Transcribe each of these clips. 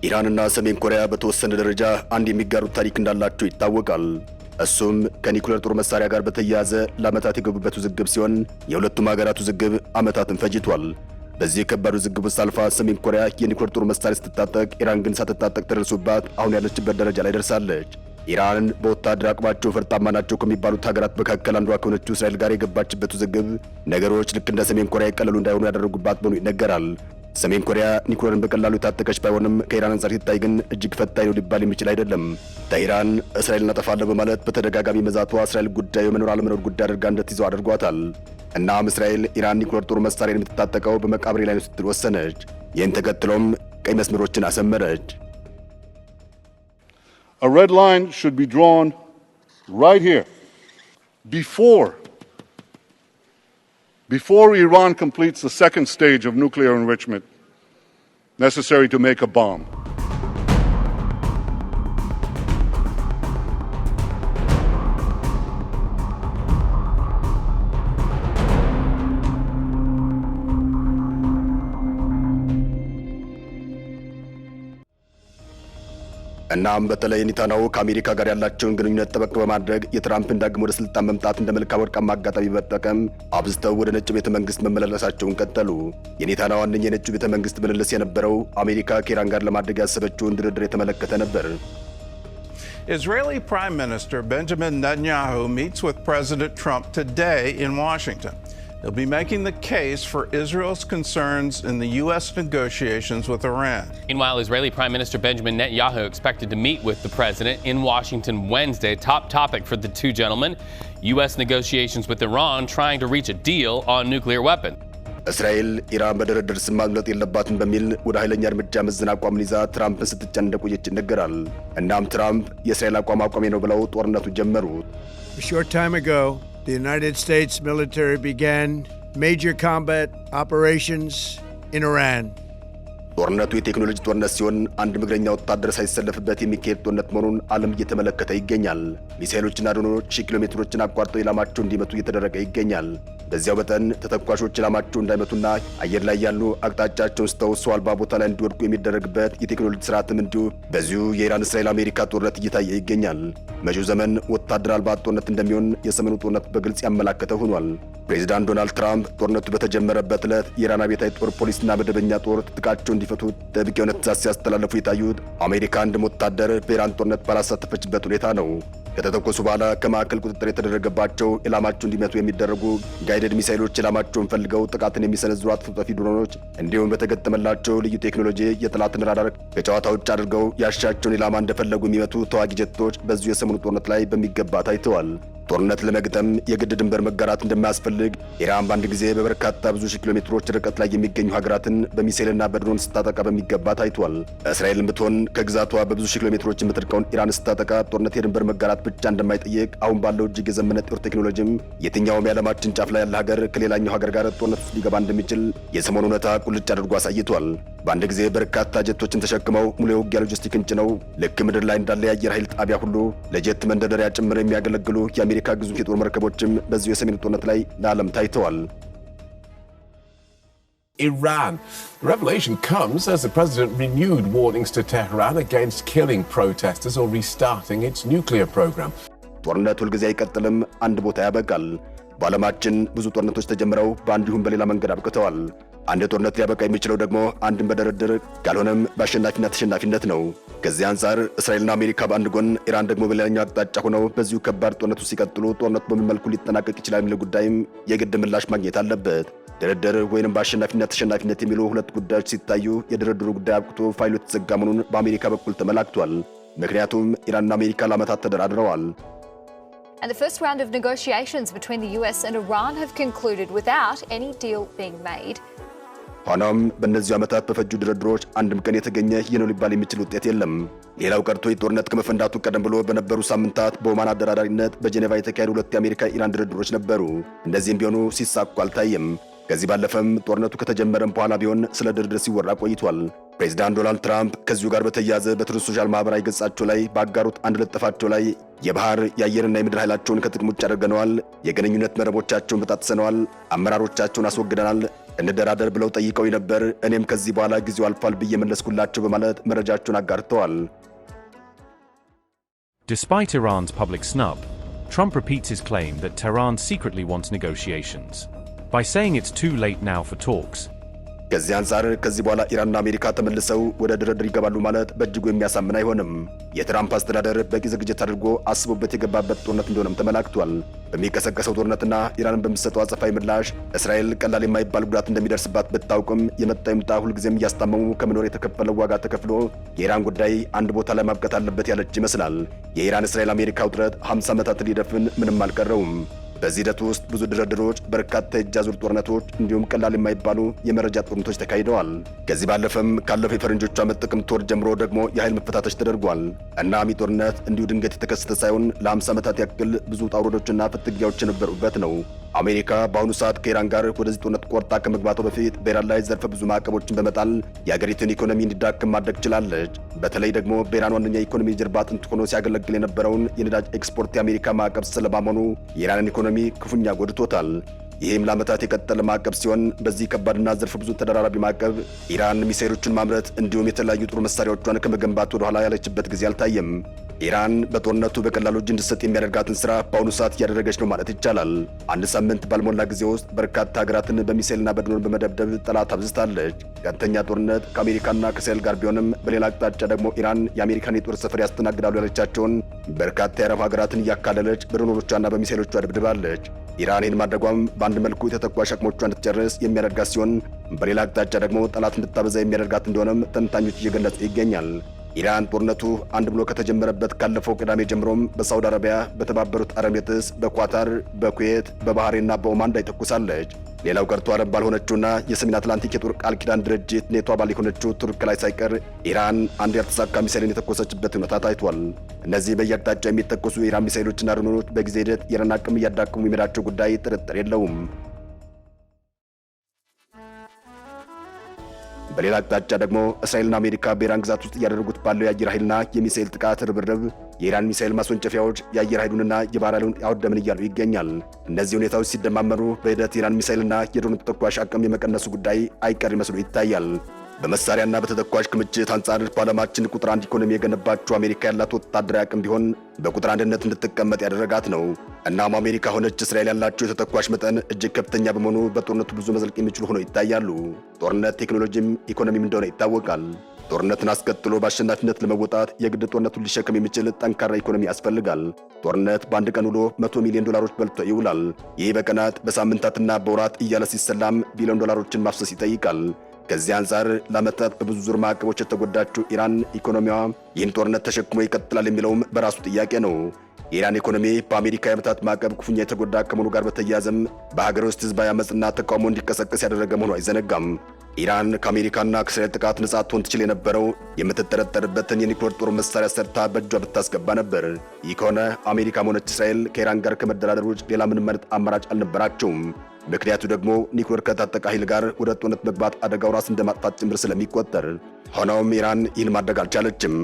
ኢራንና ሰሜን ኮሪያ በተወሰነ ደረጃ አንድ የሚጋሩት ታሪክ እንዳላቸው ይታወቃል። እሱም ከኒኩሌር ጦር መሳሪያ ጋር በተያያዘ ለዓመታት የገቡበት ውዝግብ ሲሆን የሁለቱም ሀገራት ውዝግብ ዓመታትን ፈጅቷል። በዚህ ከባድ ውዝግብ ውስጥ አልፋ ሰሜን ኮሪያ የኒኩሌር ጦር መሳሪያ ስትታጠቅ፣ ኢራን ግን ሳትታጠቅ ተደርሶባት አሁን ያለችበት ደረጃ ላይ ደርሳለች። ኢራን በወታደር አቅማቸው ፈርጣማ ናቸው ከሚባሉት ሀገራት መካከል አንዷ ከሆነችው እስራኤል ጋር የገባችበት ውዝግብ ነገሮች ልክ እንደ ሰሜን ኮሪያ የቀለሉ እንዳይሆኑ ያደረጉባት መሆኑ ይነገራል። ሰሜን ኮሪያ ኒኩሌርን በቀላሉ የታጠቀች ባይሆንም ከኢራን አንጻር ሲታይ ግን እጅግ ፈታኝ ነው ሊባል የሚችል አይደለም። ኢራን እስራኤልን እናጠፋለሁ በማለት በተደጋጋሚ መዛቷ እስራኤል ጉዳዩ የመኖር አለመኖር ጉዳይ አድርጋ እንድትይዘው አድርጓታል። እናም እስራኤል ኢራን ኒኩሌር ጦር መሳሪያን የምትታጠቀው በመቃብሬ ላይ ነው ስትል ወሰነች። ይህን ተከትሎም ቀይ መስመሮችን አሰመረች። A red line should be drawn right here before Iran completes the second stage of nuclear enrichment necessary to make a bomb. እናም በተለይ ኔታንያሁ ከአሜሪካ ጋር ያላቸውን ግንኙነት ጠበቅ በማድረግ የትራምፕን ዳግም ወደ ስልጣን መምጣት እንደ መልካም ወርቃማ አጋጣሚ በመጠቀም አብዝተው ወደ ነጭ ቤተ መንግስት መመላለሳቸውን ቀጠሉ። የኔታንያሁ ዋነኛ የነጭ ቤተ መንግስት ምልልስ የነበረው አሜሪካ ከኢራን ጋር ለማድረግ ያሰበችውን ድርድር የተመለከተ ነበር። Israeli Prime Minister Benjamin Netanyahu meets with President Trump today in Washington. He'll be making the case for Israel's concerns in the U.S. negotiations with Iran. Meanwhile, Israeli Prime Minister Benjamin Netanyahu expected to meet with the president in Washington Wednesday. Top topic for the two gentlemen, U.S. negotiations with Iran trying to reach a deal on nuclear weapons. እስራኤል ኢራን በድርድር ስም ማምለጥ የለባትም በሚል ወደ ኃይለኛ እርምጃ መዘን አቋምን ይዛ ትራምፕን ስትጫን እንደቆየች ይነገራል። እናም ትራምፕ የእስራኤል አቋሜ ነው ብለው ጦርነቱ ጀመሩት። A short time ago, the United States military began major combat operations in Iran. ጦርነቱ የቴክኖሎጂ ጦርነት ሲሆን አንድ እግረኛ ወታደር ሳይሰለፍበት የሚካሄድ ጦርነት መሆኑን ዓለም እየተመለከተ ይገኛል። ሚሳኤሎችና ድሮኖች ሺህ ኪሎ ሜትሮችን አቋርጠው ኢላማቸው እንዲመቱ እየተደረገ ይገኛል። በዚያው መጠን ተተኳሾች ኢላማቸው እንዳይመቱና አየር ላይ ያሉ አቅጣጫቸውን ስተው ሰው አልባ ቦታ ላይ እንዲወድቁ የሚደረግበት የቴክኖሎጂ ስርዓትም እንዲሁ በዚሁ የኢራን እስራኤል አሜሪካ ጦርነት እየታየ ይገኛል። መጪው ዘመን ወታደር አልባ ጦርነት እንደሚሆን የሰሜኑ ጦርነት በግልጽ ያመላከተ ሆኗል። ፕሬዚዳንት ዶናልድ ትራምፕ ጦርነቱ በተጀመረበት ዕለት የኢራን አብዮታዊ ጦር ፖሊስና መደበኛ ጦር ትጥቃቸው እንዲፈቱ ጥብቅ የሆነ ትዕዛዝ ሲያስተላልፉ የታዩት አሜሪካ አንድም ወታደር በኢራን ጦርነት ባላሳተፈችበት ሁኔታ ነው። ከተተኮሱ በኋላ ከማዕከል ቁጥጥር የተደረገባቸው ኢላማቸው እንዲመቱ የሚደረጉ ጋይደድ ሚሳይሎች ኢላማቸውን ፈልገው ጥቃትን የሚሰነዝሩ አጥፍቶ ጠፊ ድሮኖች እንዲሁም በተገጠመላቸው ልዩ ቴክኖሎጂ የጠላትን ራዳር ከጨዋታ ውጭ አድርገው ያሻቸውን ኢላማ እንደፈለጉ የሚመቱ ተዋጊ ጀቶች በዚሁ የሰሞኑ ጦርነት ላይ በሚገባ ታይተዋል። ጦርነት ለመግጠም የግድ ድንበር መጋራት እንደማያስፈልግ ኢራን በአንድ ጊዜ በበርካታ ብዙ ሺህ ኪሎ ሜትሮች ርቀት ላይ የሚገኙ ሀገራትን በሚሳኤልና በድሮን ስታጠቃ በሚገባ ታይቷል። እስራኤልም ብትሆን ከግዛቷ በብዙ ሺህ ኪሎ ሜትሮች የምትርቀውን ኢራን ስታጠቃ ጦርነት የድንበር መጋራት ብቻ እንደማይጠይቅ አሁን ባለው እጅግ የዘመነ ጦር ቴክኖሎጂም የትኛውም የዓለማችን ጫፍ ላይ ያለ ሀገር ከሌላኛው ሀገር ጋር ጦርነት ውስጥ ሊገባ እንደሚችል የሰሞኑ እውነታ ቁልጭ አድርጎ አሳይቷል። በአንድ ጊዜ በርካታ ጀቶችን ተሸክመው ሙሉ የውጊያ ሎጂስቲክን ጭነው ልክ ምድር ላይ እንዳለ የአየር ኃይል ጣቢያ ሁሉ ለጀት መንደርደሪያ ጭምር የሚያገለግሉ የአሜሪካ ግዙፍ የጦር መርከቦችም በዚሁ የሰሜኑ ጦርነት ላይ ለዓለም ታይተዋል። Iran. The revelation comes as the president renewed warnings to Tehran against killing protesters or restarting its nuclear program. ጦርነቱ ሁልጊዜ አይቀጥልም፣ አንድ ቦታ ያበቃል። በዓለማችን ብዙ ጦርነቶች ተጀምረው በአንድ ይሁን በሌላ መንገድ አብቅተዋል። አንድ ጦርነት ሊያበቃ የሚችለው ደግሞ አንድን በድርድር ካልሆነም በአሸናፊና ተሸናፊነት ነው። ከዚህ አንጻር እስራኤልና አሜሪካ በአንድ ጎን፣ ኢራን ደግሞ በሌላኛው አቅጣጫ ሆነው በዚሁ ከባድ ጦርነቱ ሲቀጥሉ ጦርነቱ በምን መልኩ ሊጠናቀቅ ይችላል የሚለው ጉዳይም የግድ ምላሽ ማግኘት አለበት። ድርድር ወይንም በአሸናፊና ተሸናፊነት የሚሉ ሁለት ጉዳዮች ሲታዩ የድርድሩ ጉዳይ አብቅቶ ፋይሉ የተዘጋ መሆኑን በአሜሪካ በኩል ተመላክቷል። ምክንያቱም ኢራንና አሜሪካ ለዓመታት ተደራድረዋል። And the first round of negotiations between the US and Iran have concluded without any deal being made. ሆኖም በእነዚህ ዓመታት በፈጁ ድርድሮች አንድም ቀን የተገኘ ይህ ነው ሊባል የሚችል ውጤት የለም። ሌላው ቀርቶ የጦርነት ከመፈንዳቱ ቀደም ብሎ በነበሩ ሳምንታት በኦማን አደራዳሪነት በጄኔቫ የተካሄዱ ሁለት የአሜሪካ ኢራን ድርድሮች ነበሩ። እንደዚህም ቢሆኑ ሲሳኩ አልታየም። ከዚህ ባለፈም ጦርነቱ ከተጀመረም በኋላ ቢሆን ስለ ድርድር ሲወራ ቆይቷል። ፕሬዝዳንት ዶናልድ ትራምፕ ከዚሁ ጋር በተያያዘ በትሩዝ ሶሻል ማህበራዊ ገጻቸው ላይ ባጋሩት አንድ ለጥፋቸው ላይ የባህር የአየርና የምድር ኃይላቸውን ከጥቅም ውጭ አድርገነዋል፣ የግንኙነት መረቦቻቸውን በጣጥሰነዋል፣ አመራሮቻቸውን አስወግደናል፣ እንደራደር ብለው ጠይቀው ነበር። እኔም ከዚህ በኋላ ጊዜው አልፏል ብዬ መለስኩላቸው በማለት መረጃቸውን አጋርተዋል። Despite Iran's public snub, Trump repeats his claim that Tehran secretly wants negotiations by saying it's too late now for talks. ከዚህ አንጻር ከዚህ በኋላ ኢራንና አሜሪካ ተመልሰው ወደ ድርድር ይገባሉ ማለት በእጅጉ የሚያሳምን አይሆንም። የትራምፕ አስተዳደር በቂ ዝግጅት አድርጎ አስቦበት የገባበት ጦርነት እንደሆነም ተመላክቷል። በሚቀሰቀሰው ጦርነትና ኢራንን በሚሰጠው አጸፋዊ ምላሽ እስራኤል ቀላል የማይባል ጉዳት እንደሚደርስባት ብታውቅም የመጣ ይምጣ ሁልጊዜም እያስታመሙ ከመኖር የተከፈለው ዋጋ ተከፍሎ የኢራን ጉዳይ አንድ ቦታ ላይ ማብቀት አለበት ያለች ይመስላል። የኢራን እስራኤል አሜሪካ ውጥረት 50 ዓመታት ሊደፍን ምንም አልቀረውም። በዚህ ሂደት ውስጥ ብዙ ድርድሮች፣ በርካታ የእጅ አዙር ጦርነቶች እንዲሁም ቀላል የማይባሉ የመረጃ ጦርነቶች ተካሂደዋል። ከዚህ ባለፈም ካለፈው የፈረንጆቹ ዓመት ጥቅምት ወር ጀምሮ ደግሞ የኃይል መፈታተሽ ተደርጓል። እናም ጦርነት እንዲሁ ድንገት የተከሰተ ሳይሆን ለ50 ዓመታት ያክል ብዙ ውጣ ውረዶችና ፍትጊያዎች የነበሩበት ነው። አሜሪካ በአሁኑ ሰዓት ከኢራን ጋር ወደዚህ ጦርነት ቆርጣ ከመግባቷ በፊት በኢራን ላይ ዘርፈ ብዙ ማዕቀቦችን በመጣል የአገሪቱን ኢኮኖሚ እንዲዳክም ማድረግ ችላለች። በተለይ ደግሞ በኢራን ዋነኛ የኢኮኖሚ ጀርባ አጥንት ሆኖ ሲያገለግል የነበረውን የነዳጅ ኤክስፖርት የአሜሪካ ማዕቀብ ሰለባ መሆኑ የኢራንን ኢኮኖሚ ክፉኛ ጎድቶታል። ይህም ለዓመታት የቀጠለ ማዕቀብ ሲሆን በዚህ ከባድና ዘርፈ ብዙ ተደራራቢ ማዕቀብ ኢራን ሚሳኤሎችን ማምረት እንዲሁም የተለያዩ ጦር መሳሪያዎቿን ከመገንባት ወደ ኋላ ያለችበት ጊዜ አልታየም። ኢራን በጦርነቱ በቀላሉ እጅ እንድትሰጥ የሚያደርጋትን ስራ በአሁኑ ሰዓት እያደረገች ነው ማለት ይቻላል። አንድ ሳምንት ባልሞላ ጊዜ ውስጥ በርካታ ሀገራትን በሚሳኤልና በድሮን በመደብደብ ጠላት አብዝታለች። ቀጥተኛ ጦርነት ከአሜሪካና ከእስራኤል ጋር ቢሆንም በሌላ አቅጣጫ ደግሞ ኢራን የአሜሪካን የጦር ሰፈር ያስተናግዳሉ ያለቻቸውን በርካታ የአረብ ሀገራትን እያካለለች በድሮኖቿና በሚሳኤሎቿ ደብድባለች። ኢራን ይህን ማድረጓም በአንድ መልኩ የተተኳሽ አቅሞቿ እንድትጨርስ የሚያደርጋት ሲሆን በሌላ አቅጣጫ ደግሞ ጠላት እንድታበዛ የሚያደርጋት እንደሆነም ተንታኞች እየገለጹ ይገኛል። ኢራን ጦርነቱ አንድ ብሎ ከተጀመረበት ካለፈው ቅዳሜ ጀምሮም በሳውዲ አረቢያ፣ በተባበሩት አረብ ኤሚሬትስ፣ በኳታር፣ በኩዌት፣ በባህሬንና በኦማን ላይ ተኩሳለች። ሌላው ቀርቶ አረብ ባልሆነችውና የሰሜን አትላንቲክ የጦር ቃል ኪዳን ድርጅት ኔቶ አባል የሆነችው ቱርክ ላይ ሳይቀር ኢራን አንድ ያልተሳካ ሚሳኤልን የተኮሰችበት ሁኔታ ታይቷል። እነዚህ በየአቅጣጫው የሚተኮሱ የኢራን ሚሳኤሎችና ድሮኖች በጊዜ ሂደት የኢራን አቅም እያዳከሙ የሚሄዳቸው ጉዳይ ጥርጥር የለውም። በሌላ አቅጣጫ ደግሞ እስራኤልና አሜሪካ በኢራን ግዛት ውስጥ እያደረጉት ባለው የአየር ኃይልና የሚሳኤል ጥቃት ርብርብ የኢራን ሚሳኤል ማስወንጨፊያዎች የአየር ኃይሉንና የባህር ኃይሉን ያወደምን እያሉ ይገኛል። እነዚህ ሁኔታዎች ሲደማመሩ በሂደት የኢራን ሚሳኤልና የድሮን ተተኳሽ አቅም የመቀነሱ ጉዳይ አይቀር መስሎ ይታያል። በመሳሪያና በተተኳሽ ክምችት አንጻር በዓለማችን ቁጥር 1 ኢኮኖሚ የገነባችው አሜሪካ ያላት ወታደራዊ አቅም ቢሆን በቁጥር አንድነት እንድትቀመጥ ያደረጋት ነው። እናም አሜሪካ ሆነች እስራኤል ያላቸው የተተኳሽ መጠን እጅግ ከፍተኛ በመሆኑ በጦርነቱ ብዙ መዘልቅ የሚችሉ ሆነው ይታያሉ። ጦርነት ቴክኖሎጂም ኢኮኖሚም እንደሆነ ይታወቃል። ጦርነትን አስከትሎ በአሸናፊነት ለመወጣት የግድ ጦርነቱን ሊሸከም የሚችል ጠንካራ ኢኮኖሚ ያስፈልጋል። ጦርነት በአንድ ቀን ውሎ $100 ሚሊዮን በልቶ ይውላል። ይህ በቀናት በሳምንታትና በወራት እያለ ሲሰላም ቢሊዮን ዶላሮችን ማፍሰስ ይጠይቃል። ከዚህ አንጻር ለዓመታት በብዙ ዙር ማዕቀቦች የተጎዳችው ኢራን ኢኮኖሚዋ ይህን ጦርነት ተሸክሞ ይቀጥላል የሚለውም በራሱ ጥያቄ ነው። የኢራን ኢኮኖሚ በአሜሪካ የዓመታት ማዕቀብ ክፉኛ የተጎዳ ከመሆኑ ጋር በተያያዘም በሀገር ውስጥ ህዝባዊ አመፅና ተቃውሞ እንዲቀሰቀስ ያደረገ መሆኑ አይዘነጋም። ኢራን ከአሜሪካና ከእስራኤል ጥቃት ነጻ ትሆን ትችል የነበረው የምትጠረጠርበትን የኒውክሌር ጦር መሳሪያ ሰርታ በእጇ ብታስገባ ነበር። ይህ ከሆነ አሜሪካም ሆነች እስራኤል ከኢራን ጋር ከመደራደር ውጭ ሌላ ምንም አይነት አማራጭ አልነበራቸውም። ምክንያቱ ደግሞ ኒውክሌር ከታጠቀ ኃይል ጋር ወደ ጦርነት መግባት አደጋው ራስ እንደማጥፋት ጭምር ስለሚቆጠር። ሆኖም ኢራን ይህን ማድረግ አልቻለችም።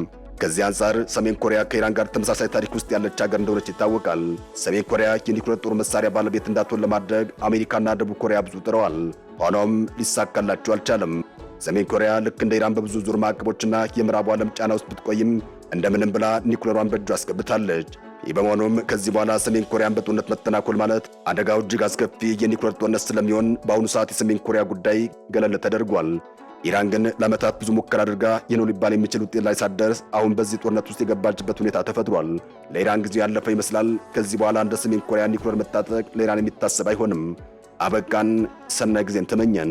ከዚህ አንጻር ሰሜን ኮሪያ ከኢራን ጋር ተመሳሳይ ታሪክ ውስጥ ያለች ሀገር እንደሆነች ይታወቃል። ሰሜን ኮሪያ የኒውክሌር ጦር መሳሪያ ባለቤት እንዳትሆን ለማድረግ አሜሪካና ደቡብ ኮሪያ ብዙ ጥረዋል። ሆኖም ሊሳካላቸው አልቻለም። ሰሜን ኮሪያ ልክ እንደ ኢራን በብዙ ዙር ማዕቀቦችና የምዕራቡ ዓለም ጫና ውስጥ ብትቆይም እንደምንም ብላ ኒውክሌሯን በእጇ አስገብታለች። ይህ በመሆኑም ከዚህ በኋላ ሰሜን ኮሪያን በጦርነት መተናኮል ማለት አደጋው እጅግ አስከፊ የኒውክሌር ጦርነት ስለሚሆን በአሁኑ ሰዓት የሰሜን ኮሪያ ጉዳይ ገለል ተደርጓል። ኢራን ግን ለዓመታት ብዙ ሙከራ አድርጋ ይህ ነው ሊባል የሚችል ውጤት ላይ ሳትደርስ አሁን በዚህ ጦርነት ውስጥ የገባችበት ሁኔታ ተፈጥሯል። ለኢራን ጊዜው ያለፈ ይመስላል። ከዚህ በኋላ እንደ ሰሜን ኮሪያ ኒውክሌር መታጠቅ ለኢራን የሚታሰብ አይሆንም። አበቃን። ሰናይ ጊዜን ተመኘን።